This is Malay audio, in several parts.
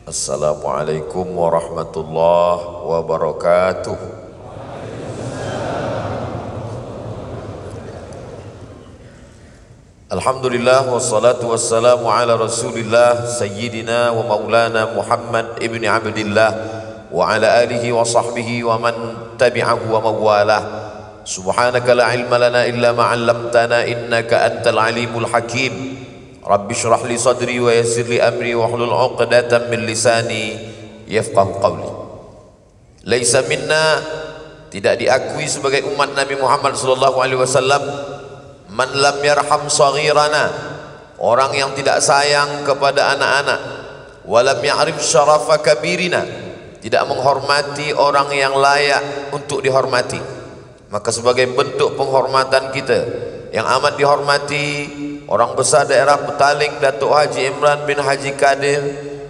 Assalamualaikum warahmatullahi wabarakatuh. Alhamdulillah wassalatu wassalamu ala Rasulillah sayyidina wa maulana Muhammad ibn Abdillah wa ala alihi wa sahbihi wa man tabi'ahu wa mawalah. Subhanaka la ilma lana illa ma 'allamtana innaka antal alimul hakim. Rabbi shrah li sadri wa yassir li amri wa hlul 'uqdatam min lisani yafqahu qawli. Laisa minna, tidak diakui sebagai umat Nabi Muhammad sallallahu alaihi wasallam, man lam yarham saghirana, orang yang tidak sayang kepada anak-anak, walam ya'rif syarafa kabirina, tidak menghormati orang yang layak untuk dihormati. Maka sebagai bentuk penghormatan kita yang amat dihormati, orang besar daerah Petaling Datuk Haji Imran bin Haji Kadir,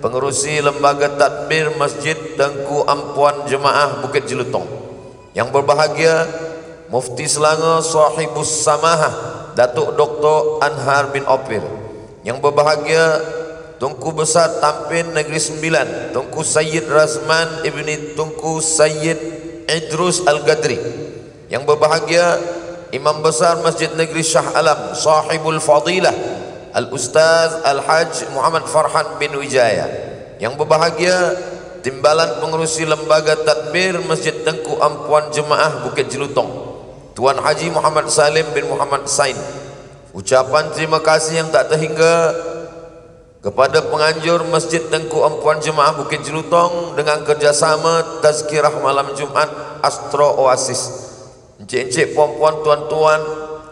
pengerusi lembaga tadbir Masjid Tengku Ampuan Jemaah Bukit Jelutong, yang berbahagia Mufti Selangor Sahibus Samahah Datuk Dr. Anhar bin Opir, yang berbahagia Tunku Besar Tampin Negeri Sembilan Tunku Sayyid Razman Ibni Tunku Sayyid Idrus Al-Gadri, yang berbahagia Imam Besar Masjid Negeri Shah Alam Sahibul Fadilah Al-Ustaz Al-Haj Muhammad Farhan bin Wijaya, yang berbahagia Timbalan Pengerusi Lembaga Tadbir Masjid Tengku Ampuan Jemaah Bukit Jelutong Tuan Haji Muhammad Salim bin Muhammad Sain. Ucapan terima kasih yang tak terhingga kepada penganjur Masjid Tengku Ampuan Jemaah Bukit Jelutong dengan kerjasama Tazkirah Malam Jumat Astro Oasis. Encik-encik, puan-puan, tuan-tuan,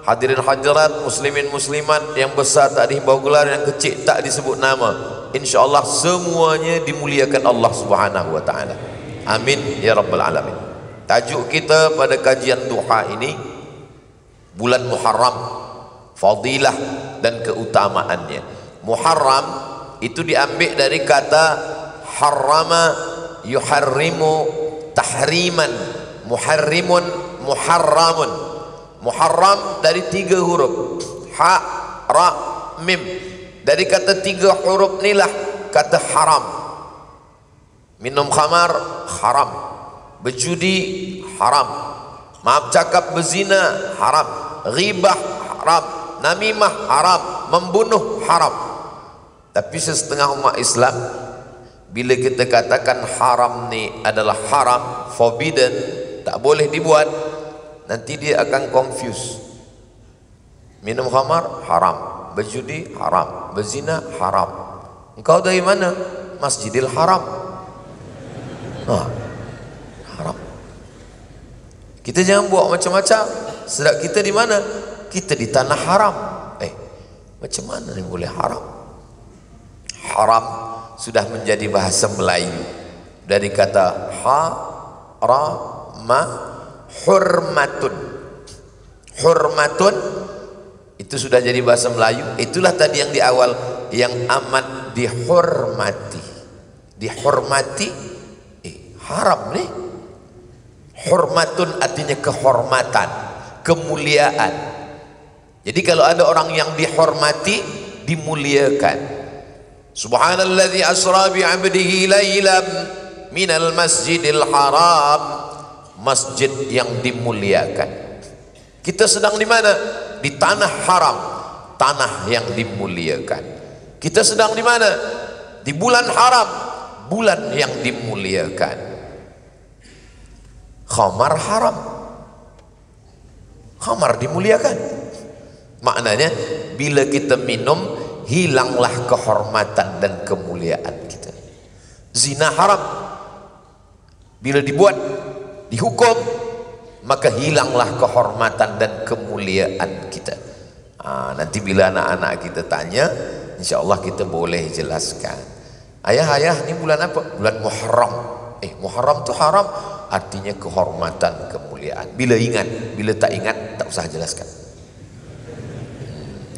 hadirin hadirat, muslimin muslimat, yang besar tak dihimbau gelar, yang kecil tak disebut nama, InsyaAllah semuanya dimuliakan Allah Subhanahu wa ta'ala. Amin ya rabbal alamin. Tajuk kita pada kajian duha ini, bulan Muharram, fadilah dan keutamaannya. Muharram itu diambil dari kata harrama yuharrimu tahriman, muharrimun muharramun. Muharram dari 3 huruf, ha, ra, mim. Dari kata 3 huruf inilah kata haram. Minum khamar haram, berjudi haram, maaf cakap berzina haram, ghibah haram, namimah haram, membunuh haram. Tapi setengah umat Islam, bila kita katakan haram ni adalah haram, forbidden, tak boleh dibuat, nanti dia akan confuse. Minum khamar haram, berjudi haram, berzina haram. Engkau dari mana? Masjidil Haram. Haram. Kita jangan buat macam-macam. Sedang kita di mana? Kita di tanah haram. Macam mana ni boleh haram? Haram sudah menjadi bahasa Melayu dari kata ha, ra, ma, hurmatun. Hurmatun itu sudah jadi bahasa Melayu. Itulah tadi yang di awal, yang amat dihormati. Dihormati, haram nih. Hurmatun artinya kehormatan, kemuliaan. Jadi kalau ada orang yang dihormati, dimuliakan. Subhanalladzi asra bi 'abdihi lailan minal masjidil haram, masjid yang dimuliakan. Kita sedang di mana? Di tanah haram, tanah yang dimuliakan. Kita sedang di mana? Di bulan haram, bulan yang dimuliakan. Khamar haram, khamar dimuliakan. Maknanya bila kita minum, hilanglah kehormatan dan kemuliaan kita. Zina haram, bila dibuat, dihukum, maka hilanglah kehormatan dan kemuliaan kita. Nanti bila anak-anak kita tanya, insyaAllah kita boleh jelaskan. Ayah, ini bulan apa? Bulan Muharram. Muharram itu haram, artinya kehormatan, kemuliaan. Bila ingat, bila tak ingat, tak usah jelaskan.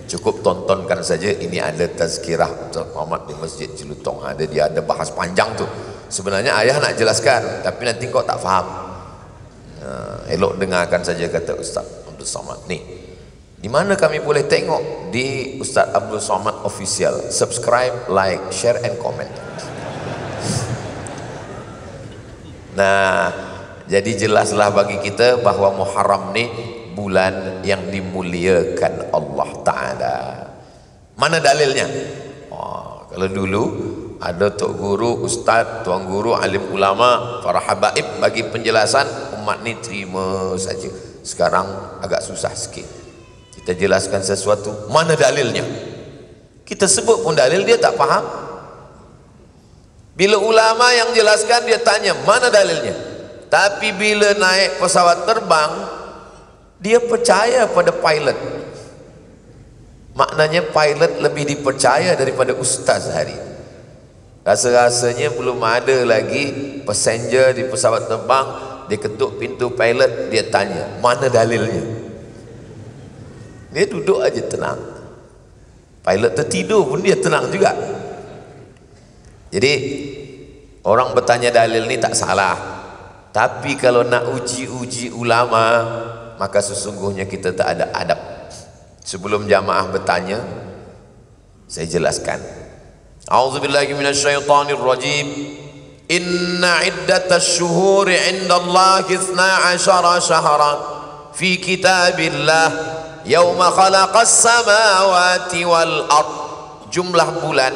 Cukup tontonkan saja. Ini ada tazkirah Ustaz Muhammad di Masjid Jelutong, dia ada bahas panjang tuh. Sebenarnya ayah nak jelaskan, tapi nanti kau tak faham. Elok dengarkan saja, kata Ustaz Abdul Somad. Nih, di mana kami boleh tengok? Di Ustaz Abdul Somad Official. Subscribe, like, share and comment. Nah, jadi jelaslah bagi kita bahwa Muharram ni bulan yang dimuliakan Allah Ta'ala. Mana dalilnya? Oh, kalau dulu ada tok guru, ustaz, tuan guru, alim ulama, para habaib bagi penjelasan, umat ni terima saja. Sekarang agak susah sikit. Kita jelaskan sesuatu, mana dalilnya? Kita sebut pun dalil, dia tak faham. Bila ulama yang jelaskan, dia tanya mana dalilnya. Tapi bila naik pesawat terbang, dia percaya pada pilot. Maknanya pilot lebih dipercaya daripada ustaz hari. Rasa-rasanya belum ada lagi passenger di pesawat terbang, dia ketuk pintu pilot, dia tanya mana dalilnya. Dia duduk aja tenang. Pilot tertidur pun dia tenang juga. Jadi orang bertanya dalil ni tak salah. Tapi kalau nak uji-uji ulama, maka sesungguhnya kita tak ada adab. Sebelum jamaah bertanya, saya jelaskan. A'udzubillahi minasyaitonir rajim. Inna iddatasy syuhuri 'indallahi 12 syahran fi kitabillah yauma khalaqas samawati wal ard. Jumlah bulan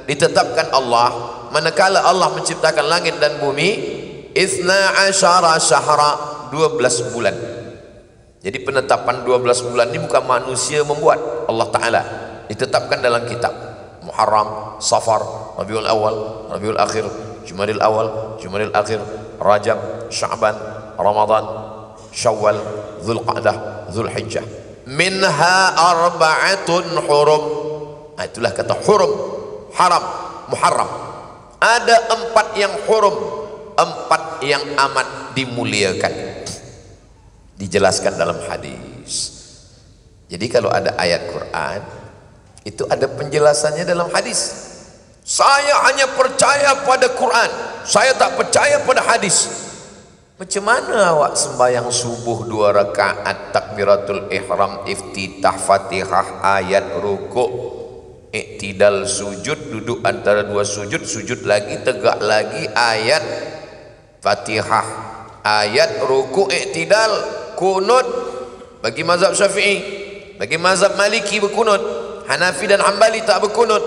ditetapkan Allah manakala Allah menciptakan langit dan bumi. 12 syahra, 12 bulan. Jadi penetapan 12 bulan ini bukan manusia membuat, Allah Ta'ala ditetapkan dalam kitab. Muharram, Safar, Rabiul Awal, Rabiul Akhir, Jumadil Awal, Jumadil Akhir, Rajab, Sya'ban, Ramadan, Syawal, Dzulqa'dah, Dzulhijjah. Minha arba'atun hurum. Nah, itulah kata hurum, haram, muharram. Ada 4 yang hurum, 4 yang amat dimuliakan, dijelaskan dalam hadis. Jadi kalau ada ayat Quran, itu ada penjelasannya dalam hadis. Saya hanya percaya pada Quran, saya tak percaya pada hadis. Macam mana awak sembahyang subuh 2 rakaat, takbiratul ihram, iftitah, fatihah, ayat, rukuk, iktidal, sujud, duduk antara 2 sujud, sujud lagi, tegak lagi, ayat, Fatihah, ayat, ruku', iktidal, kunut. Bagi mazhab Syafi'i, bagi mazhab Maliki berkunut, Hanafi dan Hambali tak berkunut.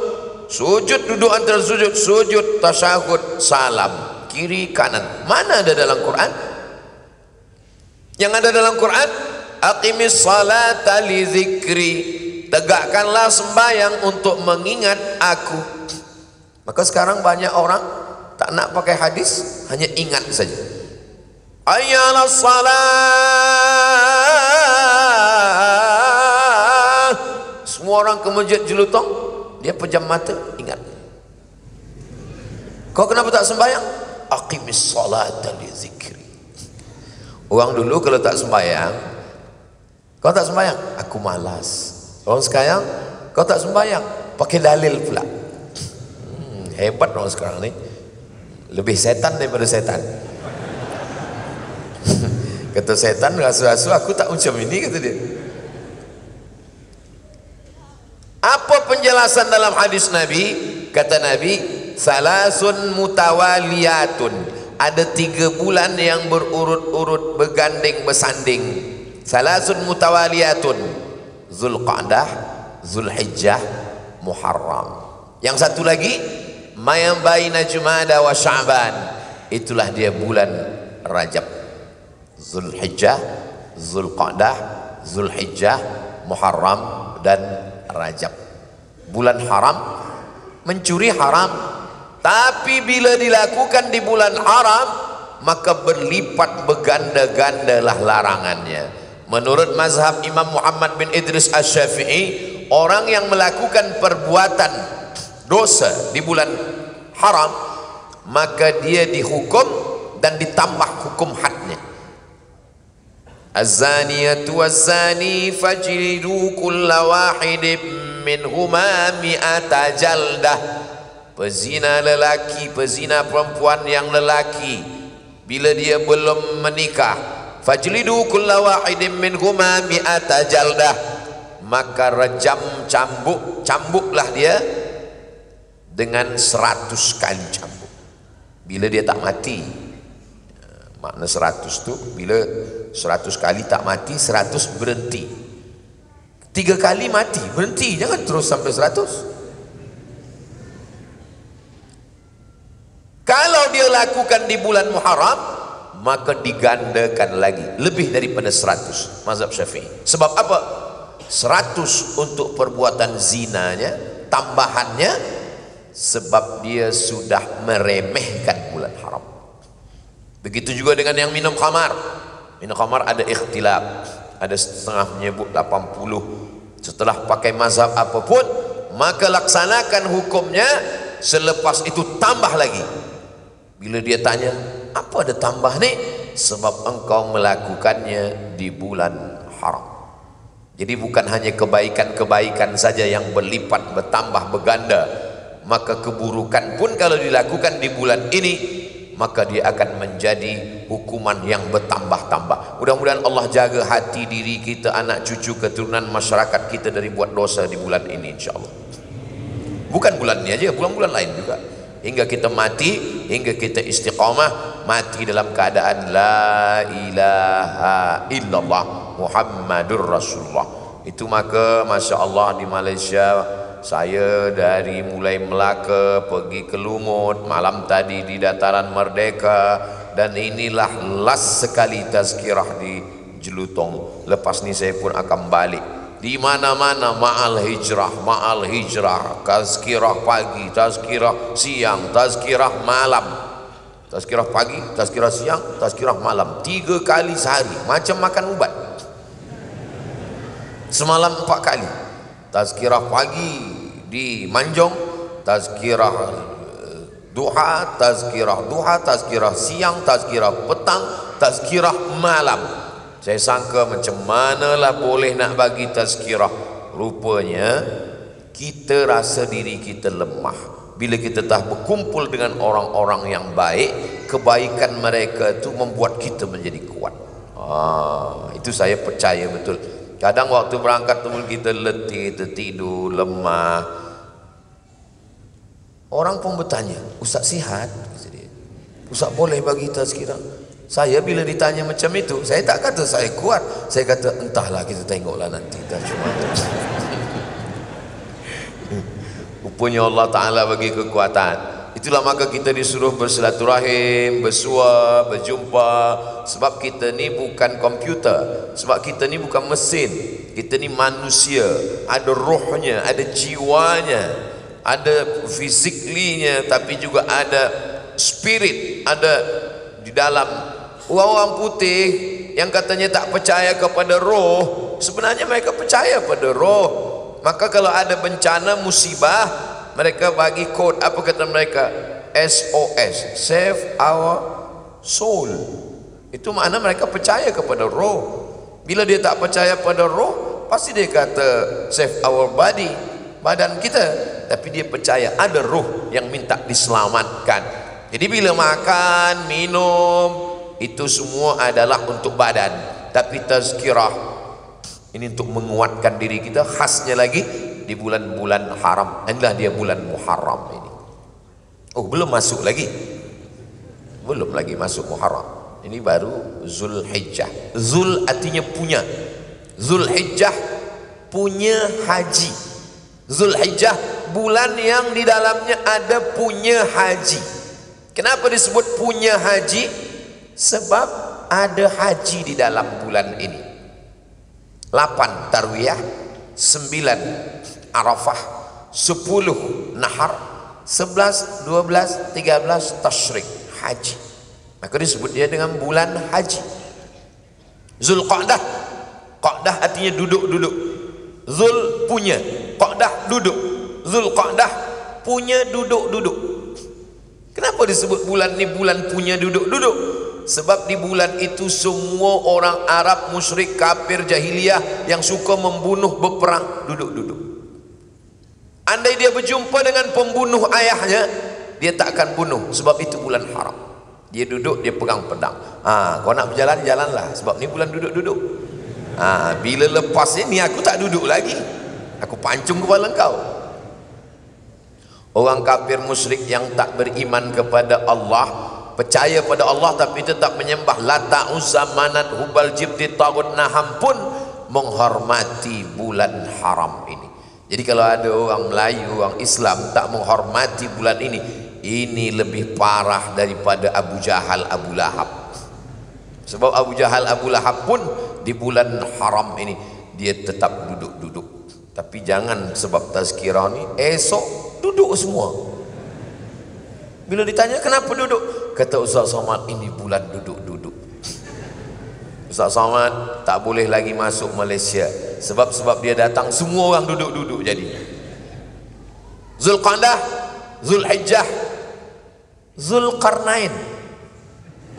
Sujud, duduk antara sujud, sujud, tasyahud, salam, kiri kanan. Mana ada dalam Quran? Yang ada dalam Quran, aqimis salata li zikri, tegakkanlah sembahyang untuk mengingat aku. Maka sekarang banyak orang tak nak pakai hadis, hanya ingat saja. Ayyalah salat. Semua orang ke masjid jelutong, dia pejam mata, ingat. Kau kenapa tak sembahyang? Aqimis salata li zikri. Orang dulu kalau tak sembahyang, kau tak sembahyang, aku malas. Orang sekarang, kau tak sembahyang, pakai dalil pula. Hebat orang sekarang ni. Lebih setan daripada setan. Kata setan, rasu-rasu aku tak macam ini, kata dia. Apa penjelasan dalam hadis Nabi? Kata Nabi, salasun mutawaliyatun. Ada 3 bulan yang berurut-urut, berganding, bersanding. Salasun mutawaliyatun. Dzulqa'dah, Dzulhijjah, Muharram. Yang satu lagi, Mayam baina Jumada wa Sya'ban, itulah dia bulan Rajab. Dzulhijjah, Dzulqa'dah, Dzulhijjah, Muharram dan Rajab. Bulan haram, mencuri haram. Tapi bila dilakukan di bulan haram, maka berlipat berganda-gandalah larangannya. Menurut mazhab Imam Muhammad bin Idris Asy-Syafi'i, orang yang melakukan perbuatan dosa di bulan haram, maka dia dihukum dan ditambah hukum hadnya. Az-zaniyatu waz-zani fajlidu kulla wahidin minhuma mi'ata jaldah. Pezina lelaki, pezina perempuan yang lelaki, bila dia belum menikah, fajlidu kulla wahidin minhuma mi'ata jaldah, maka rejam, cambuklah dia dengan 100 kali cambuk. Bila dia tak mati, Makna 100 tu bila 100 kali tak mati, 100 berhenti. 3 kali mati, berhenti, jangan terus sampai 100. Kalau dia lakukan di bulan Muharram, maka digandakan lagi lebih daripada 100 mazhab Syafi'i. Sebab apa? 100 untuk perbuatan zinanya, tambahannya sebab dia sudah meremehkan bulan haram. Begitu juga dengan yang minum khamar. Minum khamar ada ikhtilaf, ada setengah menyebut 80. Setelah pakai mazhab apapun, maka laksanakan hukumnya, selepas itu tambah lagi. Bila dia tanya, apa ada tambah ni? Sebab engkau melakukannya di bulan haram. Jadi bukan hanya kebaikan-kebaikan saja yang berlipat, bertambah, berganda, maka keburukan pun kalau dilakukan di bulan ini, maka dia akan menjadi hukuman yang bertambah-tambah. Mudah-mudahan Allah jaga hati diri kita, anak cucu, keturunan masyarakat kita dari buat dosa di bulan ini, insyaAllah. Bukan bulan ini aja, bulan-bulan lain juga. Hingga kita mati, hingga kita istiqamah, mati dalam keadaan la ilaha illallah Muhammadur Rasulullah. Itu maka Masya Allah di Malaysia, saya dari mulai Melaka pergi ke Lumut, malam tadi di Dataran Merdeka, dan inilah last sekali tazkirah di Jelutong. Lepas ni saya pun akan balik. Di mana-mana ma'al hijrah, tazkirah pagi, tazkirah siang, tazkirah malam. Tazkirah pagi, tazkirah siang, tazkirah malam. 3 kali sehari, macam makan ubat. Semalam 4 kali. Tazkirah pagi di Manjong, tazkirah duha, tazkirah siang, tazkirah petang, tazkirah malam. Saya sangka macam manalah boleh nak bagi tazkirah. Rupanya kita rasa diri kita lemah. Bila kita dah berkumpul dengan orang-orang yang baik, kebaikan mereka itu membuat kita menjadi kuat. Itu saya percaya betul. Kadang waktu berangkat teman kita letih, tertidur, lemah, orang pun bertanya, Ustaz sihat? Ustaz boleh bagi tazkirah? Saya bila ditanya macam itu, saya tak kata saya kuat, saya kata entahlah, kita tengoklah nanti. Dah cuma rupanya Allah Ta'ala bagi kekuatan. Itulah maka kita disuruh bersilaturahim, bersua, berjumpa. Sebab kita ni bukan komputer, sebab kita ni bukan mesin, kita ni manusia. Ada rohnya, ada jiwanya, ada fisiklinya, tapi juga ada spirit, ada di dalam. Orang putih yang katanya tak percaya kepada roh, sebenarnya mereka percaya pada roh. Maka kalau ada bencana, musibah, mereka bagi kod, apa kata mereka? SOS, Save Our Soul. Itu makna mereka percaya kepada roh. Bila dia tak percaya pada roh, pasti dia kata save our body, badan kita. Tapi dia percaya ada roh yang minta diselamatkan. Jadi bila makan, minum, itu semua adalah untuk badan. Tapi tazkirah ini untuk menguatkan diri kita, khasnya lagi di bulan-bulan haram. Inilah dia bulan Muharram ini. Oh, belum masuk lagi. Belum lagi masuk Muharram. Ini baru Zulhijjah. Zul artinya punya. Zulhijjah punya haji. Zulhijjah bulan yang di dalamnya ada punya haji. Kenapa disebut punya haji? Sebab ada haji di dalam bulan ini. 8 tarwiyah, 9 Arafah, 10 Nahar, 11, 12, 13 Tasyrik, haji. Maka disebut dia dengan bulan haji. Zulqa'dah, Qa'dah artinya duduk-duduk. Zul punya, Qa'dah duduk. Zulqa'dah punya duduk-duduk. Kenapa disebut bulan ni bulan punya duduk-duduk? Sebab di bulan itu semua orang Arab, musyrik, kafir, jahiliyah yang suka membunuh, berperang, duduk-duduk. Andai dia berjumpa dengan pembunuh ayahnya, dia tak akan bunuh, sebab itu bulan haram. Dia duduk, dia pegang pedang. Kau nak berjalan, jalanlah, sebab ni bulan duduk-duduk. Bila lepas ni aku tak duduk lagi, aku pancung kepala kau. Orang kafir musyrik yang tak beriman kepada Allah, percaya pada Allah tapi tetap menyembah Lata, Uzza, Manat, Hubal, Jibti, Tagut, Naham pun menghormati bulan haram ini. Jadi kalau ada orang Melayu, orang Islam tak menghormati bulan ini lebih parah daripada Abu Jahal, Abu Lahab. Sebab Abu Jahal, Abu Lahab pun di bulan haram ini dia tetap duduk-duduk. Tapi jangan sebab tazkirah ni esok duduk semua. Bila ditanya kenapa duduk, kata Ustaz Somad, ini bulan duduk-duduk. Ustaz Somad tak boleh lagi masuk Malaysia sebab dia datang semua orang duduk-duduk jadi. Zulqa'dah, Zulhijjah, Zulqarnain.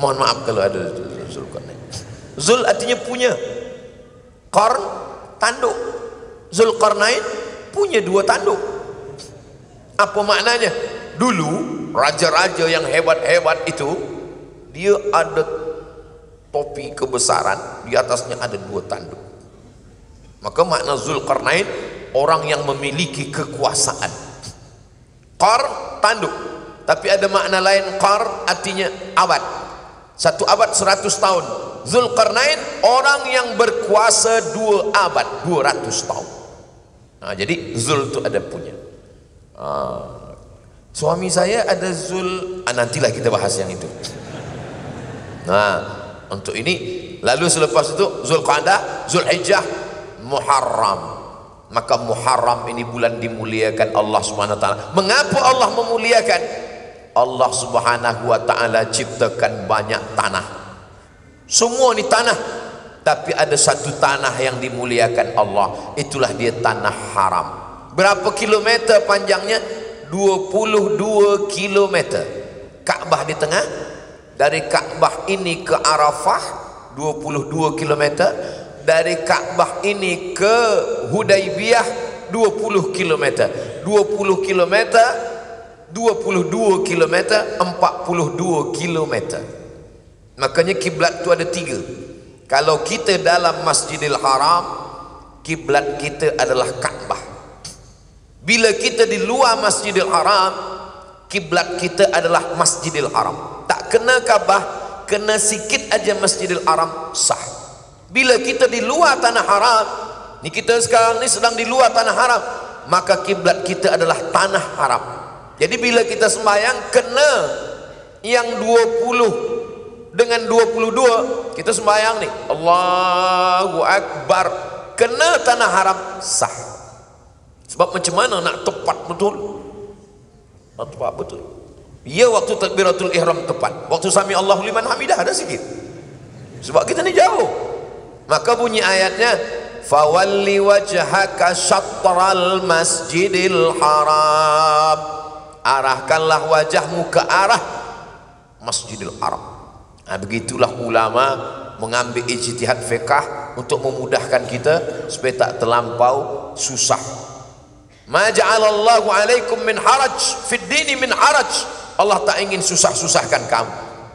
Mohon maaf kalau ada Zulqarnain. Zul artinya punya, Qarn tanduk, Zulqarnain punya 2 tanduk. Apa maknanya? Dulu raja-raja yang hebat-hebat itu dia ada topi kebesaran, di atasnya ada 2 tanduk. Maka makna Zulqarnain orang yang memiliki kekuasaan. Qarn tanduk, tapi ada makna lain. Qarn artinya abad, 1 abad 100 tahun. Zulqarnain orang yang berkuasa 2 abad, 200 tahun. Nah, jadi Zul itu ada punya. Suami saya ada Zul, nantilah kita bahas yang itu. Nah, untuk ini lalu selepas itu Zulqa'dah, Zulhijjah, Muharram. Maka Muharram ini bulan dimuliakan Allah Subhanahu wa taala. Mengapa Allah memuliakan? Allah Subhanahu wa taala ciptakan banyak tanah. Semua ini tanah, tapi ada satu tanah yang dimuliakan Allah. Itulah dia tanah haram. Berapa kilometer panjangnya? 22 kilometer. Kaabah di tengah. Dari Kaabah ini ke Arafah 22 kilometer. Dari Kaabah ini ke Hudaibiyah 20 kilometer. 20 kilometer, 22 kilometer, 42 kilometer. Makanya kiblat itu ada 3. Kalau kita dalam Masjidil Haram, kiblat kita adalah Kaabah. Bila kita di luar Masjidil Haram, kiblat kita adalah Masjidil Haram. Tak kena Kaabah, kena sikit aja Masjidil Haram sah. Bila kita di luar tanah haram, ni kita sekarang ni sedang di luar tanah haram, maka kiblat kita adalah tanah haram. Jadi bila kita sembahyang kena yang 20 dengan 22 kita sembahyang ni Allahu Akbar, kena tanah haram sah. Sebab macam mana nak tepat betul? Nak tepat betul. Ya, waktu takbiratul ihram tepat, waktu sami Allahu liman hamidah ada sikit. Sebab kita ni jauh. Maka bunyi ayatnya, fawalli wajhaka syatral masjidil haram. Arahkanlah wajahmu ke arah Masjidil Haram. Nah, begitulah ulama mengambil ijtihad fiqh untuk memudahkan kita supaya tak terlampau susah. Ma ja'alallahu alaikum min haraj fid dini min haraj. Allah tak ingin susah-susahkan kamu.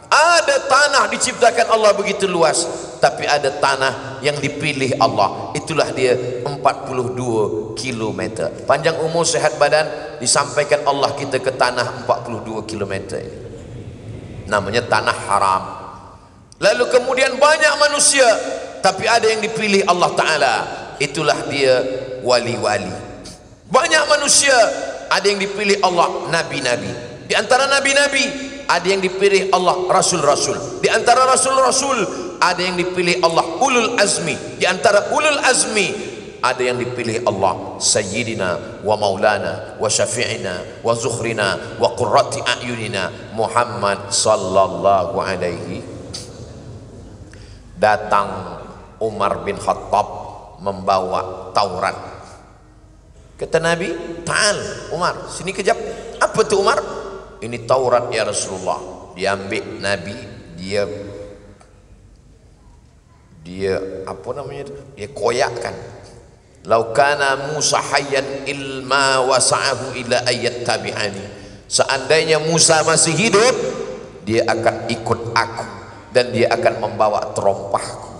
Ada tanah diciptakan Allah begitu luas, tapi ada tanah yang dipilih Allah, itulah dia 42 km. Panjang umur sehat badan disampaikan Allah kita ke tanah 42 km ini. Namanya tanah haram. Lalu kemudian banyak manusia, tapi ada yang dipilih Allah Ta'ala, itulah dia wali-wali. Banyak manusia, ada yang dipilih Allah, nabi-nabi. Di antara nabi-nabi ada yang dipilih Allah, rasul-rasul. Di antara rasul-rasul ada yang dipilih Allah, ulul azmi. Di antara ulul azmi ada yang dipilih Allah, sayyidina wa maulana wa syafi'ina wa zukhrina wa qurrati a'yunina Muhammad sallallahu alaihi. Datang Umar bin Khattab membawa Taurat. Kata Nabi, "Ta'al Umar, sini kejap." Apa tu Umar? Ini Taurat ya Rasulullah. Diambil Nabi, dia apa namanya itu? Dia koyakkan. Lau kana Musa hayyan ilma wasa'ahu ila ayat tabi'ani. Seandainya Musa masih hidup, dia akan ikut aku dan dia akan membawa terompahku.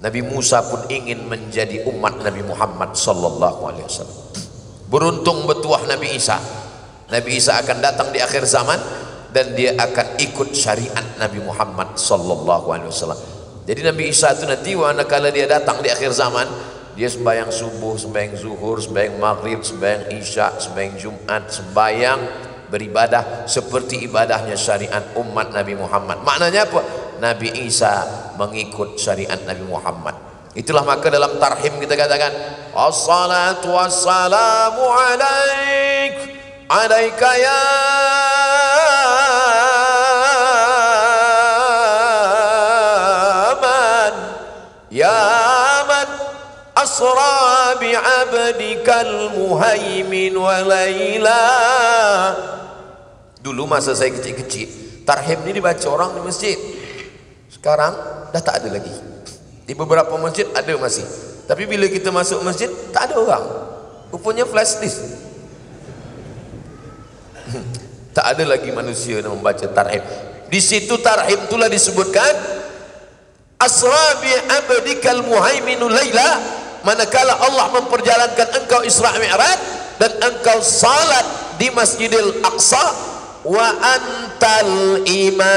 Nabi Musa pun ingin menjadi umat Nabi Muhammad sallallahu alaihi wasallam. Beruntung bertuah Nabi Isa. Nabi Isa akan datang di akhir zaman dan dia akan ikut syariat Nabi Muhammad sallallahu alaihi wasallam. Jadi Nabi Isa itu nanti manakala dia datang di akhir zaman, dia sembahyang subuh, sembahyang zuhur, sembahyang maghrib, sembahyang isya, sembahyang Jumat, sembahyang beribadah seperti ibadahnya syariat umat Nabi Muhammad. Maknanya apa? Nabi Isa mengikut syariat Nabi Muhammad. Itulah maka dalam tarhim kita katakan as-salatu wassalamu alaika ya man asra bi'abdikal muhaimin wa layla. Dulu masa saya kecil-kecil, tarhim ini dibaca orang di masjid. Sekarang dah tak ada lagi. Di beberapa masjid ada masih, tapi bila kita masuk masjid tak ada orang. Rupanya flash disk. Tak ada lagi manusia yang membaca tarhim. Di situ tarhim itulah disebutkan asra bi abdikal muhaiminu laila, manakala Allah memperjalankan engkau Isra Mi'raj dan engkau salat di Masjidil Aqsa wa antal imam,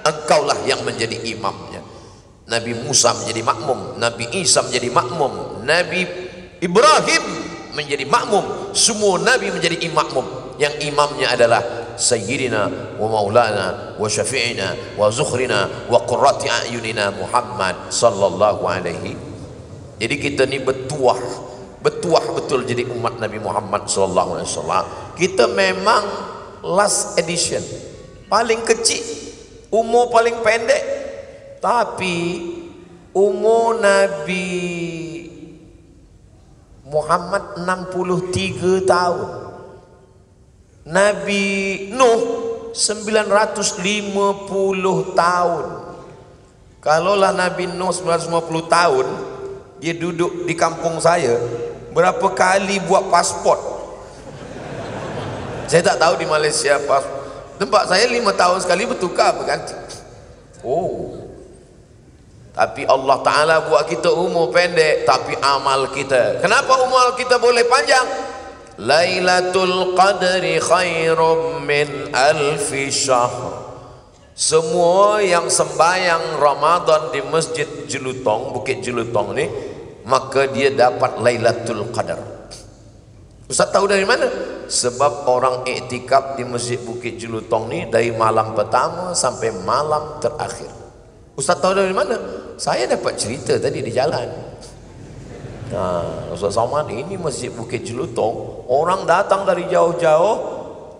engkaulah yang menjadi imamnya. Nabi Musa menjadi makmum, Nabi Isa menjadi makmum, Nabi Ibrahim menjadi makmum, semua nabi menjadi makmum. Yang imamnya adalah Sayyidina wa Maulana wa Syafi'ina wa Zukhrina wa Qurrati A'yunina Muhammad sallallahu alaihi. Jadi kita ni bertuah betul jadi umat Nabi Muhammad sallallahu alaihi wasallam. Kita memang last edition, paling kecil, umur paling pendek, tapi umur Nabi Muhammad 63 tahun, Nabi Nuh 950 tahun. Kalaulah Nabi Nuh 950 tahun, dia duduk di kampung saya, berapa kali buat pasport? Saya tak tahu di Malaysia tempat saya 5 tahun sekali bertukar berganti. Tapi Allah Ta'ala buat kita umur pendek, tapi amal kita, kenapa umur kita boleh panjang? Lailatul Qadri khairum min alfi syahr. Semua yang sembahyang Ramadan di Masjid Jelutong, Bukit Jelutong ni, maka dia dapat Lailatul Qadar. Ustaz tahu dari mana? Sebab orang iktikaf di Masjid Bukit Jelutong ni dari malam pertama sampai malam terakhir. Ustaz tahu dari mana? Saya dapat cerita tadi di jalan. Ustaz Somad, ini Masjid Bukit Jelutong, orang datang dari jauh-jauh,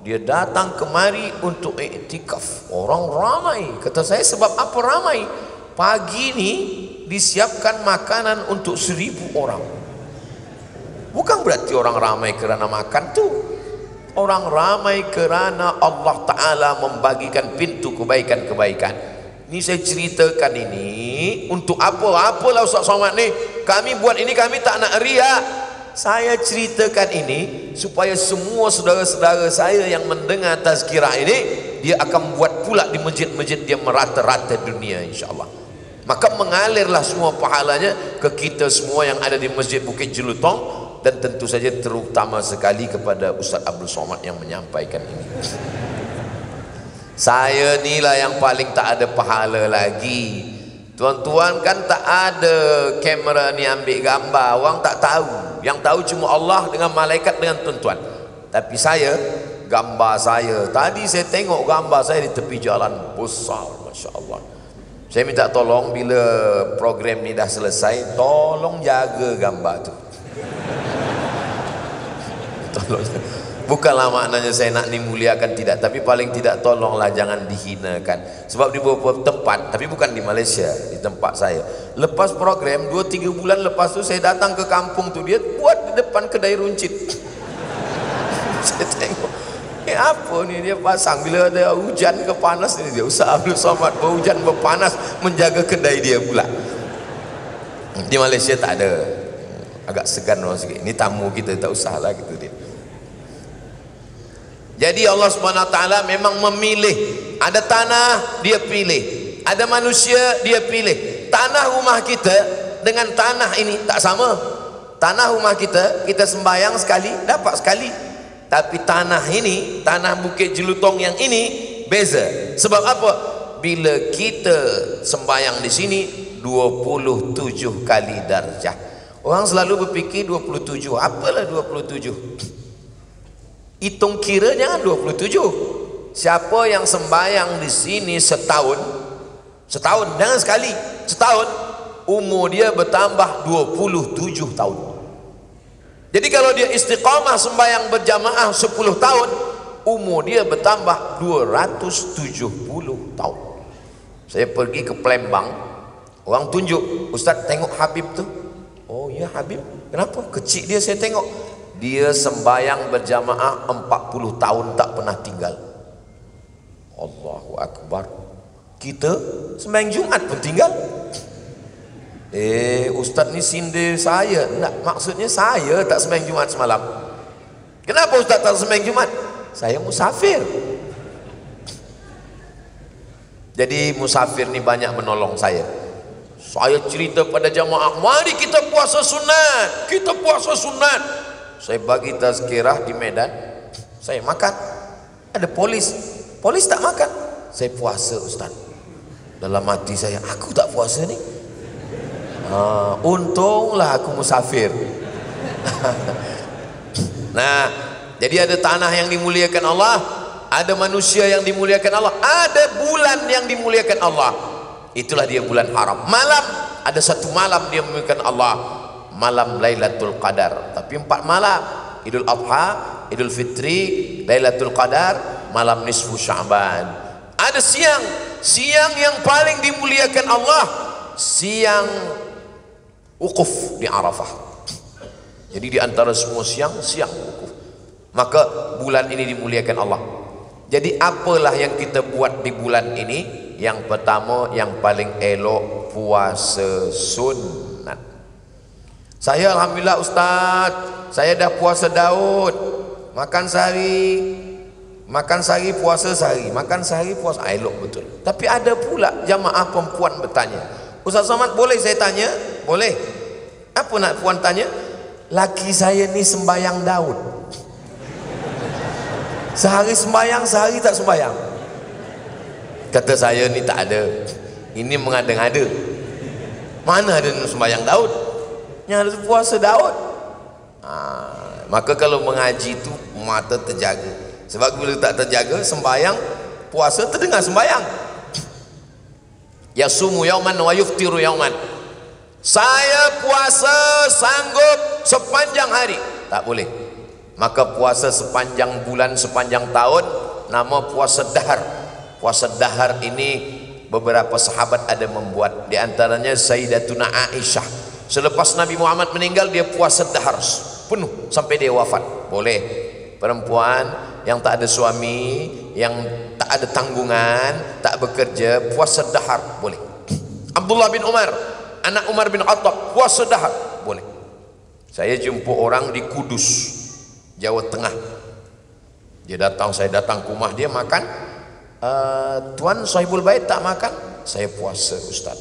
dia datang kemari untuk iktikaf. Orang ramai. Kata saya, sebab apa ramai? Pagi ni disiapkan makanan untuk 1000 orang. Bukan berarti orang ramai kerana makan tu. Orang ramai kerana Allah Ta'ala membagikan pintu kebaikan-kebaikan. Ini saya ceritakan ini untuk apa? Apalah Ustaz Somad ni, kami buat ini, kami tak nak riak. Saya ceritakan ini supaya semua saudara-saudara saya yang mendengar tazkirah ini, dia akan buat pula di masjid-masjid dia merata-rata dunia, insyaAllah. Maka mengalirlah semua pahalanya ke kita semua yang ada di Masjid Bukit Jelutong, dan tentu saja terutama sekali kepada Ustaz Abdul Somad yang menyampaikan ini. Saya ni lah yang paling tak ada pahala lagi. Tuan-tuan kan tak ada kamera ni ambil gambar, orang tak tahu. Yang tahu cuma Allah dengan malaikat dengan tuan-tuan. Tapi saya, gambar saya, tadi saya tengok gambar saya di tepi jalan besar, Masya Allah. Saya minta tolong bila program ni dah selesai, tolong jaga gambar tu. Tolong. Bukanlah maknanya saya nak dimuliakan, tidak, tapi paling tidak tolonglah jangan dihinakan. Sebab di beberapa tempat, tapi bukan di Malaysia, di tempat saya, lepas program 2-3 bulan lepas tu saya datang ke kampung tu, dia buat di depan kedai runcit. Saya tengok, apa ni dia pasang, bila ada hujan ke panas ni, dia Ustaz Abdul Somad berhujan berpanas menjaga kedai dia pula. Di Malaysia tak ada, agak segan orang sikit. Ini tamu kita, tak usah lah gitu dia. Jadi Allah Subhanahu Wa Taala memang memilih. Ada tanah dia pilih, ada manusia dia pilih. Tanah rumah kita dengan tanah ini tak sama. Tanah rumah kita, kita sembahyang sekali dapat sekali. Tapi tanah ini, tanah Bukit Jelutong yang ini beza. Sebab apa? Bila kita sembahyang di sini 27 kali darjah. Orang selalu berfikir 27. Apalah 27? Hitung kira jangan 27. Siapa yang sembahyang di sini setahun, jangan sekali, setahun, umur dia bertambah 27 tahun. Jadi kalau dia istiqamah sembahyang berjamaah 10 tahun, umur dia bertambah 270 tahun. Saya pergi ke Palembang, orang tunjuk, Ustaz tengok Habib tu. Oh ya Habib, kenapa? Kecil dia saya tengok. Dia sembahyang berjamaah 40 tahun tak pernah tinggal. Allahu Akbar. Kita sembahyang Jumat pun tinggal. Ustaz ni sindir saya. Tak, maksudnya saya tak sembahyang Jumat semalam. Kenapa Ustaz tak sembahyang Jumat? Saya musafir. Jadi musafir ni banyak menolong saya. Saya cerita pada jamaah, mari kita puasa sunat. Kita puasa sunat. Saya bagi tazkirah di Medan. Saya makan. Ada polis tak makan. Saya puasa Ustaz. Dalam hati saya, aku tak puasa ni. Untunglah aku musafir. Nah, jadi ada tanah yang dimuliakan Allah, ada manusia yang dimuliakan Allah, ada bulan yang dimuliakan Allah. Itulah dia bulan haram. Malam, ada satu malam dia memuliakan Allah, malam Lailatul Qadar. Tapi 4 malam, Idul Adha, Idul Fitri, Lailatul Qadar, malam nisfu Sya'ban. Ada siang yang paling dimuliakan Allah, siang wukuf di Arafah. Jadi di antara semua siang wukuf. Maka bulan ini dimuliakan Allah. Jadi apalah yang kita buat di bulan ini? Yang pertama, yang paling elok, puasa sunat. Saya alhamdulillah Ustaz, saya dah puasa Daud, makan sehari puasa sehari, makan sehari puasa, elok betul. Tapi ada pula jamaah perempuan bertanya, Ustaz Somad boleh saya tanya? Boleh. Apa nak puan tanya? Laki saya ni sembahyang Daud, sehari sembahyang, sehari tak sembahyang. Kata saya ni tak ada, ini mengada-ngada. Mana ada sembahyang Daud? Yang ada puasa Daud. Maka kalau mengaji tu mata terjaga. Sebab bila tak terjaga, sembahyang puasa terdengar sembahyang. Yasumu yauman wa yuftiru yauman. Saya puasa sanggup sepanjang hari. Tak boleh. Maka puasa sepanjang bulan, sepanjang tahun, nama puasa dahar. Puasa dahar ini beberapa sahabat ada membuat, di antaranya Sayyidatuna Aisyah. Selepas Nabi Muhammad meninggal, dia puasa dahar penuh sampai dia wafat. Boleh. Perempuan yang tak ada suami, yang tak ada tanggungan, tak bekerja, puasa dahar boleh. Abdullah bin Umar, anak Umar bin Khattab, puasa dahar boleh. Saya jumpa orang di Kudus, Jawa Tengah. Dia datang, saya datang ke rumah dia makan. Tuan Sahibul Bait tak makan? Saya puasa Ustaz.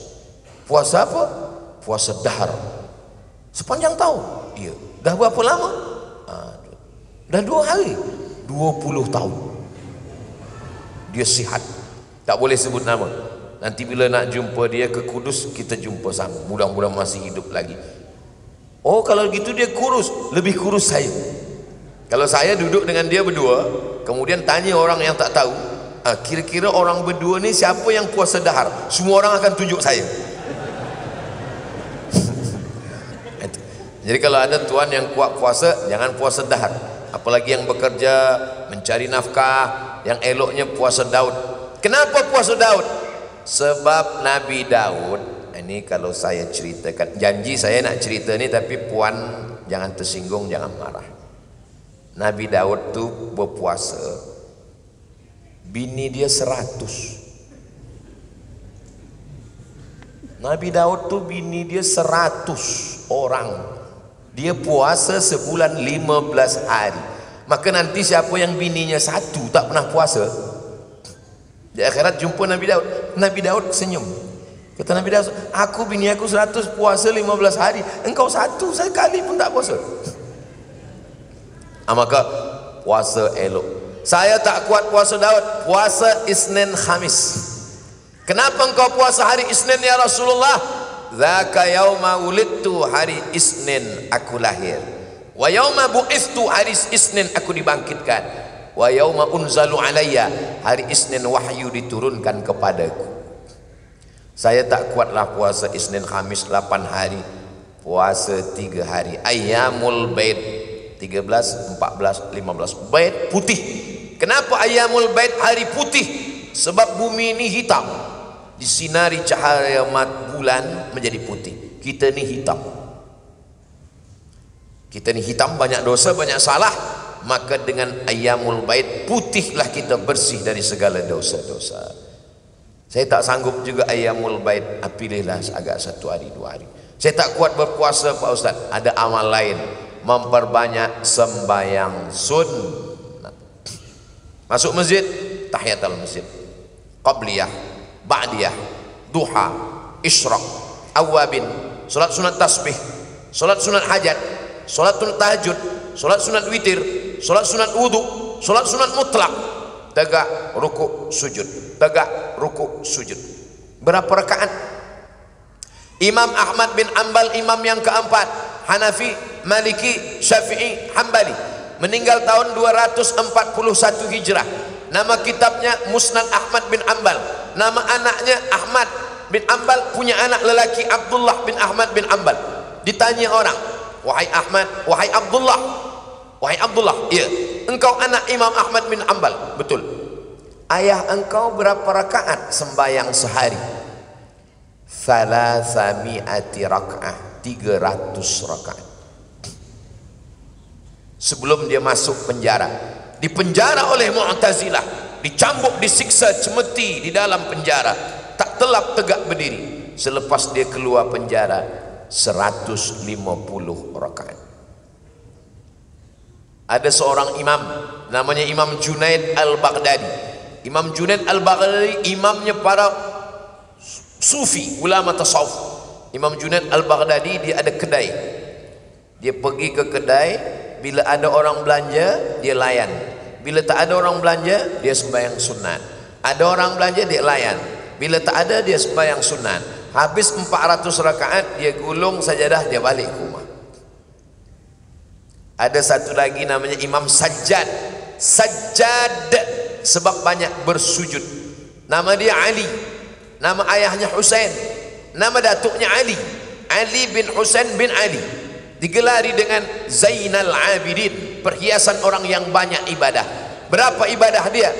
Puasa apa? Puasa dahar sepanjang tahun. Iya. Dah berapa lama? Dah 2 hari, 20 tahun. Dia sihat. Tak boleh sebut nama. Nanti bila nak jumpa dia ke Kudus, kita jumpa sama. Mudah-mudahan masih hidup lagi. Oh kalau gitu dia kurus, lebih kurus saya. Kalau saya duduk dengan dia berdua, kemudian tanya orang yang tak tahu, kira-kira orang berdua ni siapa yang puasa dahar? Semua orang akan tunjuk saya. Jadi kalau ada tuan yang kuat puasa, jangan puasa dahar. Apalagi yang bekerja, mencari nafkah, yang eloknya puasa Daud. Kenapa puasa Daud? Sebab Nabi Daud, ini kalau saya ceritakan, janji saya nak cerita ni, tapi puan jangan tersinggung, jangan marah. Nabi Daud tu berpuasa, bini dia 100. Nabi Daud tu bini dia 100 orang. Dia puasa sebulan 15 hari. Maka nanti siapa yang bininya 1 tak pernah puasa, di akhirat jumpa Nabi Daud. Nabi Daud senyum. Kata Nabi Daud, aku bini aku 100 puasa 15 hari, engkau 1 sekali pun tak puasa. Maka puasa elok. Saya tak kuat puasa Daud, puasa Isnin Khamis. Kenapa engkau puasa hari Isnin ya Rasulullah? Dzaka yauma wulidtu, hari Isnin aku lahir. Wa yauma bu'ithtu, hari Isnin aku dibangkitkan. Wa yauma unzalu alayya, hari Isnin wahyu diturunkan kepadaku. Saya tak kuatlah puasa Isnin Khamis 8 hari, puasa 3 hari. Ayyamul Bait 13, 14, 15. Bait putih. Kenapa Ayyamul Bait hari putih? Sebab bumi ini hitam, disinari cahaya bulan menjadi putih. Kita ni hitam. Kita ni hitam, banyak dosa, banyak salah. Maka dengan Ayyamul Bait putihlah kita bersih dari segala dosa-dosa. Saya tak sanggup juga Ayyamul Bait, pilihlah agak 1 hari 2 hari. Saya tak kuat berpuasa Pak Ustaz. Ada amal lain, memperbanyak sembahyang sunnah. Masuk masjid, tahiyatul masjid, qabliyah, ba'diyah, duha, isyraq, awabin, salat sunat tasbih, salat sunat hajat, salat sunat tahajud, salat sunat witir, salat sunat wudu, salat sunat mutlak. Tegak, rukuk, sujud, tegak, rukuk, sujud. Berapa rakaat? Imam Ahmad bin Ambal, imam yang keempat, Hanafi, Maliki, Syafi'i, Hambali, meninggal tahun 241 Hijrah. Nama kitabnya Musnad Ahmad bin Ambal. Nama anaknya Ahmad bin Ambal, punya anak lelaki Abdullah bin Ahmad bin Ambal. Ditanya orang, wahai Ahmad, wahai Abdullah, wahai Abdullah, iya, engkau anak Imam Ahmad bin Ambal, betul. Ayah engkau berapa rakaat sembahyang sehari? 300 rakaat, 300 rakaat. Sebelum dia masuk penjara, dipenjara oleh Mu'tazilah, dicambuk, disiksa, cemeti di dalam penjara, tak telap tegak berdiri. Selepas dia keluar penjara, 150 rakaat. Ada seorang imam namanya Imam Junaid Al-Baghdadi. Imam Junaid Al-Baghdadi imamnya para sufi, ulama tasawuf. Imam Junaid Al-Baghdadi dia ada kedai. Dia pergi ke kedai, bila ada orang belanja dia layan, bila tak ada orang belanja dia sembahyang sunat. Ada orang belanja dia layan, bila tak ada dia sembahyang sunat. Habis 400 rakaat dia gulung sajadah, dia balik ke rumah. Ada satu lagi namanya Imam Sajjad. Sajjad sebab banyak bersujud. Nama dia Ali, nama ayahnya Husain, nama datuknya Ali, Ali bin Husain bin Ali. Digelari dengan Zainal Abidin, perhiasan orang yang banyak ibadah. Berapa ibadah dia?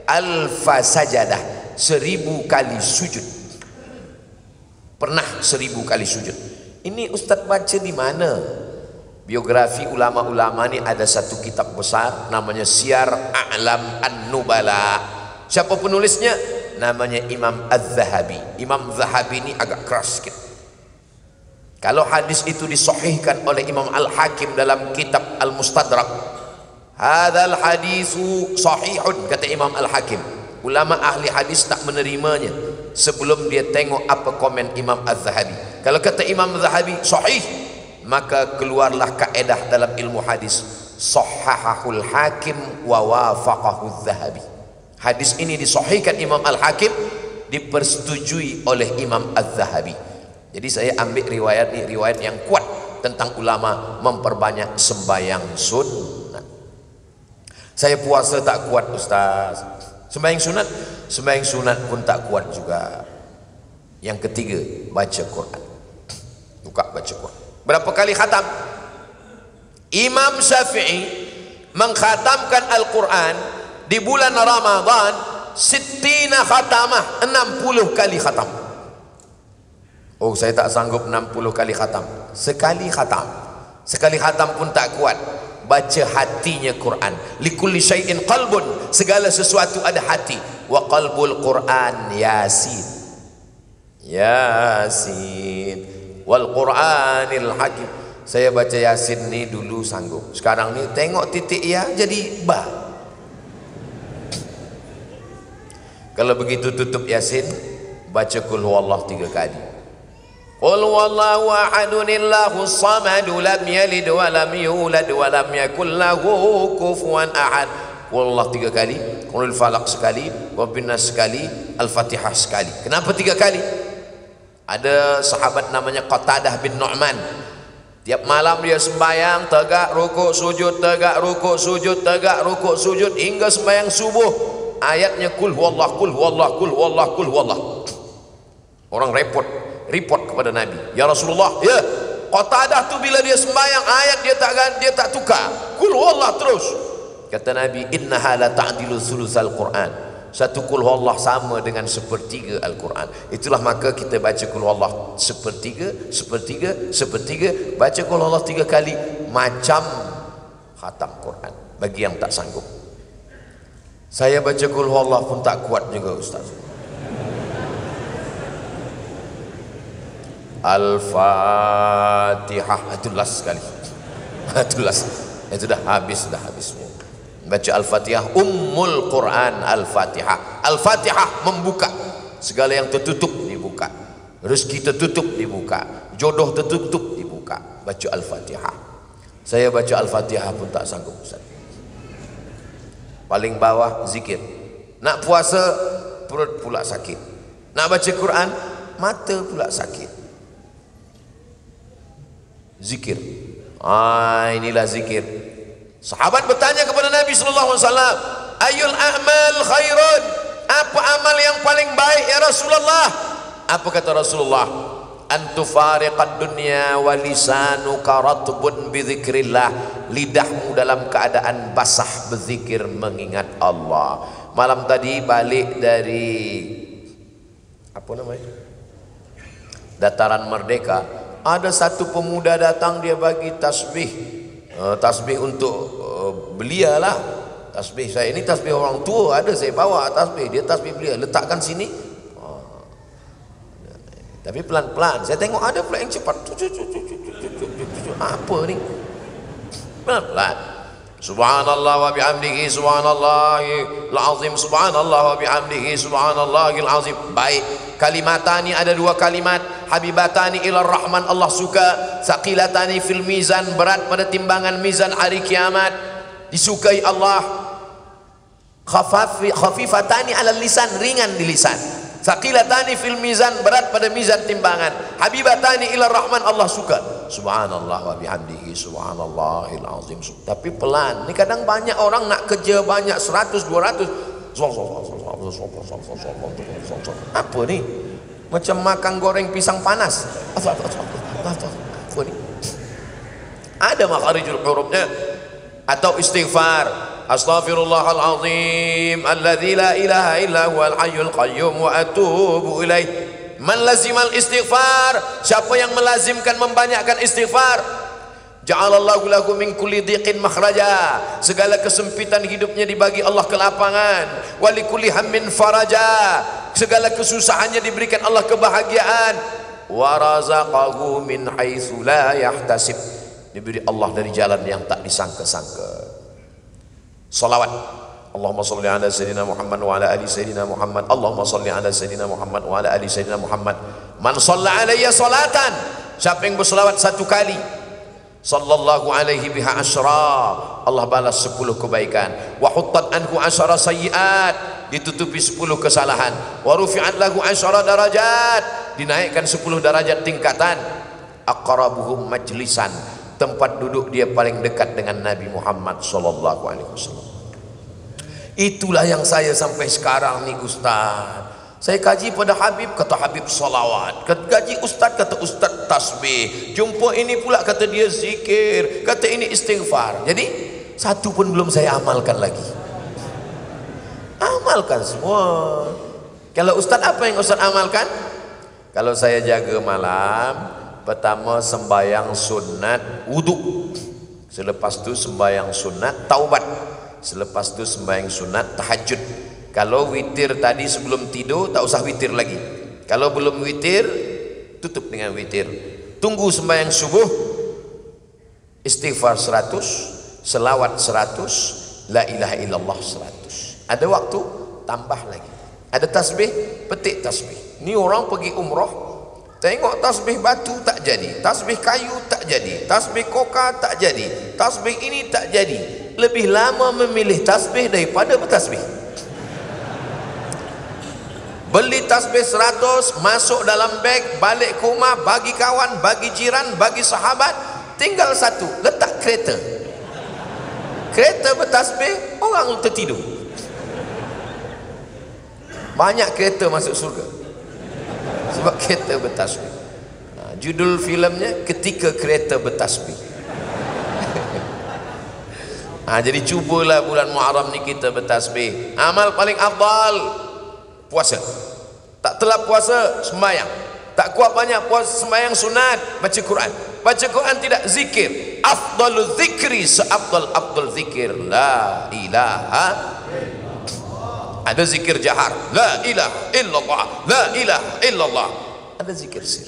Alfa sajadah, 1000 kali sujud. Pernah 1000 kali sujud. Ini Ustaz baca di mana? Biografi ulama-ulama ni ada satu kitab besar namanya Syiar A'lam An-Nubala. Siapa penulisnya? Namanya Imam Az-Zahabi. Imam Zahabi ini agak keras sikit. Kalau hadis itu disahihkan oleh Imam Al-Hakim dalam kitab Al-Mustadrak, hadzal hadisu sahihun, kata Imam Al-Hakim. Ulama ahli hadis tak menerimanya sebelum dia tengok apa komen Imam Az-Zahabi. Kalau kata Imam Az-Zahabi sahih, maka keluarlah kaedah dalam ilmu hadis, sahhahul hakim wa wafaqahu Az-Zahabi. Hadis ini disahihkan Imam Al-Hakim, dipersetujui oleh Imam Az-Zahabi. Jadi saya ambil riwayat ini, riwayat yang kuat tentang ulama memperbanyak sembahyang sunnah. Saya puasa tak kuat Ustaz. Sembahyang sunat pun tak kuat juga. Yang ketiga, baca Quran. Buka baca Quran. Berapa kali khatam? Imam Syafi'i mengkhatamkan Al-Quran di bulan Ramadan 60 khatamah, 60 kali khatam. Oh, saya tak sanggup 60 kali khatam. Sekali khatam pun tak kuat. Baca hatinya Quran. Likulli syai'in qalbun, segala sesuatu ada hati. Wa qalbul Quran Yasin. Yasin wal Quranil Hakim. Saya baca Yasin ni dulu sanggup, sekarang ni tengok titik ya jadi ba. Kalau begitu tutup Yasin, baca Qul Huwallah 3 kali. Qul wallahu ahadunillahu samadu lam yalid wa lam yulad wa lam yakul lahu kufuwan ahad. Qul Allah 3 kali, Qul falaq sekali, Rabbin nas sekali, Al-Fatihah sekali. Kenapa 3 kali? Ada sahabat namanya Qatadah bin Nu'man. Tiap malam dia sembahyang, tegak rukuk sujud, tegak rukuk sujud, tegak rukuk sujud hingga sembahyang subuh. Ayatnya kul huwallah, kul huwallah, kul huwallah, kul huwallah. Orang report kepada Nabi, ya Rasulullah, ya Qatadah tu bila dia sembahyang ayat dia tak tukar, kul huwallah terus. Kata Nabi, innaha la ta'dilu thulutsal Quran. Satu kul huwallah sama dengan 1/3 Al-Quran. Itulah maka kita baca kul huwallah 1/3, 1/3, 1/3. Baca kul huwallah 3 kali macam khatam Quran bagi yang tak sanggup. Saya baca kul huwallah pun tak kuat juga Ustaz. Al-Fatihah itu last sekali. Itu last. Itu dah habis semua. Baca Al-Fatihah, Ummul Quran. Al-Fatihah. Al-Fatihah membuka segala yang tertutup, dibuka. Rezeki tertutup, dibuka. Jodoh tertutup, dibuka. Baca Al-Fatihah. Saya baca Al-Fatihah pun tak sanggup Ustaz. Paling bawah zikir. Nak puasa perut pula sakit. Nak baca Quran mata pula sakit. Zikir. Inilah zikir. Sahabat bertanya kepada Nabi sallallahu alaihi wasallam, "Ayul a'mal khairun?" Apa amal yang paling baik ya Rasulullah? Apa kata Rasulullah? Antufariqad dunya wa lisanuka ratbun bi dzikrillah. Lidahmu dalam keadaan basah berzikir mengingat Allah. Malam tadi balik dari apa namanya? Dataran Merdeka. Ada satu pemuda datang, dia bagi tasbih. Tasbih untuk belia lah. Tasbih saya ini tasbih orang tua, ada saya bawa tasbih, dia tasbih belia, letakkan sini. Tapi pelan-pelan. Saya tengok ada pula yang cepat. Apa ni? Pelan-pelan. Subhanallah wa bihamdihi subhanallahil azim, subhanallah wa bihamdihi subhanallahil azim. Baik, kalimatani ada 2 kalimat, habibatani ilar rahman, Allah suka, saqilatani fil mizan, berat pada timbangan mizan hari kiamat, disukai Allah. Khafifatani alal lisan, ringan di lisan. Saqilatani fil mizan, berat pada mizan timbangan. Habibatani ilar rahman, Allah suka. Subhanallah wa bihamdihi subhanallahil azim. Tapi pelan. Ini kadang banyak orang nak kerja banyak 100 200. Apa ni? Macam makan goreng pisang panas. Apa ni? Ada makharijul hurufnya. Atau istighfar. Astaghfirullahalazim alladzi la ilaha illa huwal hayyul qayyum wa atubu ilaih. Man lazimal istighfar, siapa yang melazimkan membanyakkan istighfar, ja'alallahu lahu min kulli dhiqin makhraja, segala kesempitan hidupnya dibagi Allah kelapangan. Wa likulli hammin faraja, segala kesusahannya diberikan Allah kebahagiaan. Wa razaqahu min haitsu la yahtasib, diberi Allah dari jalan yang tak disangka-sangka. Salawat. Allahumma salli ala sayyidina Muhammad wa ala ali sayyidina Muhammad. Allahumma salli ala sayyidina Muhammad wa ala ali sayyidina Muhammad. Man shalla alayya salatan, siapa yang berselawat 1 kali, sallallahu alaihi biha asyra, Allah balas 10 kebaikan. Wa huttat anhu asyara sayyiat, ditutupi 10 kesalahan. Wa rufi'at lahu asyara darajat, dinaikkan 10 darajat tingkatan. Aqrabuhum majlisan, tempat duduk dia paling dekat dengan Nabi Muhammad sallallahu alaihi wasallam. Itulah yang saya sampai sekarang ni Ustaz. Saya kaji pada Habib, kata Habib salawat. Kaji Ustaz, kata Ustaz tasbih. Jumpa ini pula kata dia zikir, kata ini istighfar. Jadi satu pun belum saya amalkan lagi. Amalkan semua. Kalau Ustaz, apa yang Ustaz amalkan? Kalau saya jaga malam, pertama sembahyang sunat wudu, selepas tu sembahyang sunat taubat, selepas tu sembahyang sunat tahajud. Kalau witir tadi sebelum tidur, tak usah witir lagi. Kalau belum witir, tutup dengan witir. Tunggu sembahyang subuh, istighfar 100, selawat 100, la ilaha illallah 100. Ada waktu, tambah lagi. Ada tasbih, petik tasbih. Ni orang pergi umrah, Tengok tasbih batu tak jadi, tasbih kayu tak jadi, tasbih koka tak jadi, tasbih ini tak jadi. Lebih lama memilih tasbih daripada bertasbih. Beli tasbih 100, masuk dalam beg, balik ke rumah, bagi kawan, bagi jiran, bagi sahabat. Tinggal satu, letak kereta. Kereta bertasbih, orang tertidur. Banyak kereta masuk surga sebab kereta bertasbih. Judul filmnya Ketika Kereta Bertasbih. Jadi cubalah bulan Muharram ni kita bertasbih. Amal paling afdal puasa. Tak telah puasa, sembahyang. Tak kuat banyak puasa, sembahyang sunat, baca Quran. Baca Quran tidak, zikir. Afdalul zikri, seafdal zikir la ilaha. Ada zikir jahar, la ilaha illallah, la ilaha illallah. Ada zikir sir.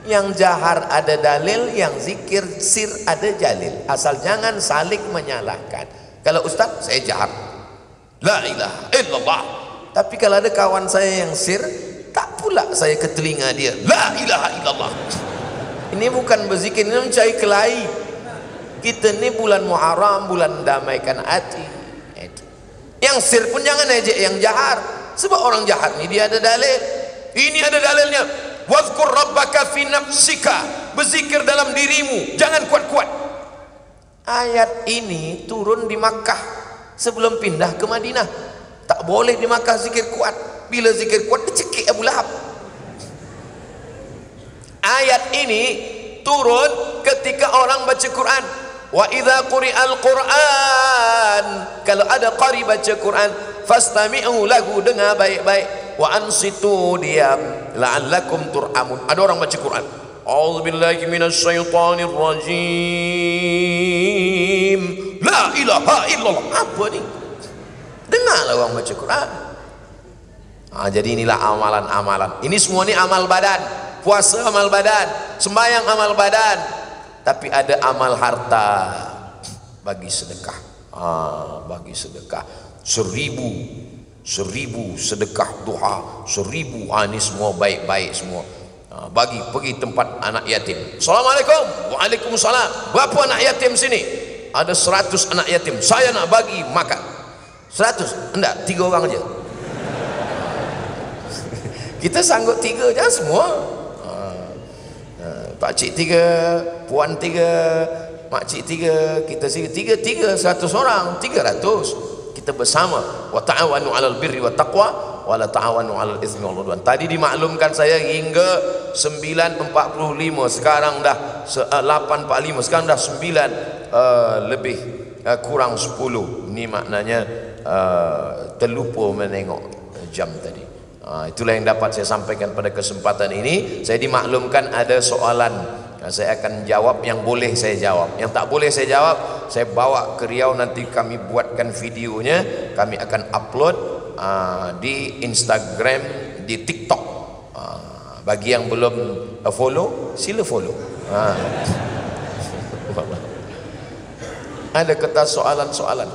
Yang jahar ada dalil, yang zikir sir ada jalil. Asal jangan saling menyalahkan. Kalau ustaz, saya jahar, la ilaha illallah. Tapi kalau ada kawan saya yang sir, tak pula saya ke telinga dia, la ilaha illallah. Ini bukan berzikir, ini mencari kelahi. Kita ni bulan Muharram, bulan damaikan hati. Yang sir pun jangan ejek yang jahar, sebab orang jahar ni dia ada dalil. Ini ada dalilnya. Wazkur rabbaka fi nafsika, berzikir dalam dirimu, jangan kuat-kuat. Ayat ini turun di Makkah sebelum pindah ke Madinah. Tak boleh di Makkah zikir kuat. Bila zikir kuat, dicekik Abu Lahab. Ayat ini turun ketika orang baca Quran. Wa idza quri'al Qur'an, kalau ada qari baca Quran, fastami'u lahu, dengar baik-baik. Wa ansitu, diam, la'allakum turhamun. Ada orang baca Quran, a'udzubillahi minasyaitonir rajim, la ilaha illallah. Apa ni? Dengarlah orang baca Quran. Jadi inilah amalan-amalan. Ini semua ni amal badan. Puasa amal badan, sembahyang amal badan. Tapi ada amal harta, bagi sedekah. Bagi sedekah 1000 sedekah duha, 1000. Ini semua baik-baik semua. Bagi pergi tempat anak yatim. Assalamualaikum. Waalaikumsalam. Berapa anak yatim sini? Ada 100 anak yatim. Saya nak bagi makan 100. Enggak, 3 orang aja. Kita sanggup 3, jangan semua. Pakcik 3, puan 3, makcik 3, kita 3, 100 orang, 300. Kita bersama. Wa ta'awanu 'alal birri wat taqwa wa la ta'awanu 'alal itsmi wal 'udwan. Tadi dimaklumkan saya hingga 9.45, sekarang dah 8.45, sekarang dah 9 lebih kurang 10. Ini maknanya terlupa menengok jam tadi. Itulah yang dapat saya sampaikan pada kesempatan ini. Saya dimaklumkan ada soalan, saya akan jawab yang boleh saya jawab. Yang tak boleh saya jawab, saya bawa ke Riau, nanti kami buatkan videonya, kami akan upload di Instagram, di TikTok. Bagi yang belum follow, sila follow. Ada kertas soalan-soalan.